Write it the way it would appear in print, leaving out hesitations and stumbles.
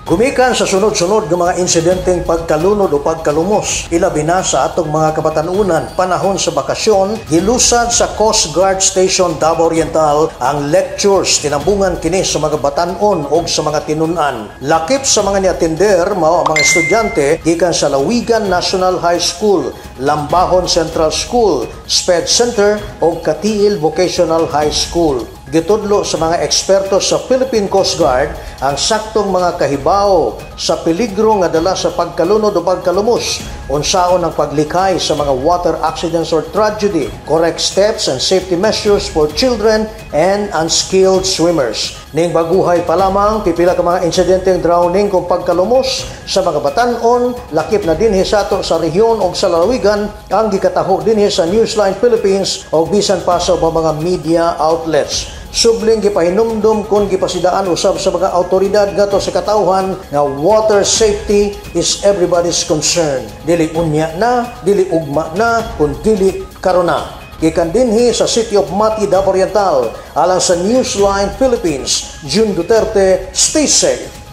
Gumikan sa sunod-sunod ng mga insidenteng pagkalunod o pagkalumos, ilabi na sa atong mga kabatanunan panahon sa bakasyon, gilusad sa Coast Guard Station Davao Oriental ang lectures tinambungan kini sa mga batanon o sa mga tinunan. Lakip sa mga niatender mao ang mga estudyante gikan sa Lawigan National High School, Lambahon Central School, SPED Center o Katiil Vocational High School. Gitudlo sa mga eksperto sa Philippine Coast Guard ang saktong mga kahibaw sa peligro nga dala sa pagkalunod o pagkalumos, unsaon ang paglikay sa mga water accidents or tragedy, correct steps and safety measures for children and unskilled swimmers. Ning baguhay pa lamang, pipila ka mga insidenteng drowning kung pagkalumos sa mga batanon, lakip na dinhi sa ato sa rehiyon o sa lalawigan ang gikataho dinhi sa Newsline Philippines o bisan pa sa mga media outlets. Subling gipahinumdum kung gipasidaan usab sa mga autoridad ngadto sa katawhan nga water safety is everybody's concern. Dili unya na, dili ugma na, kun dili karon na. Gikan dinhi sa City of Mati, Davao Oriental, alang sa Newsline Philippines, June Duterte, stay safe.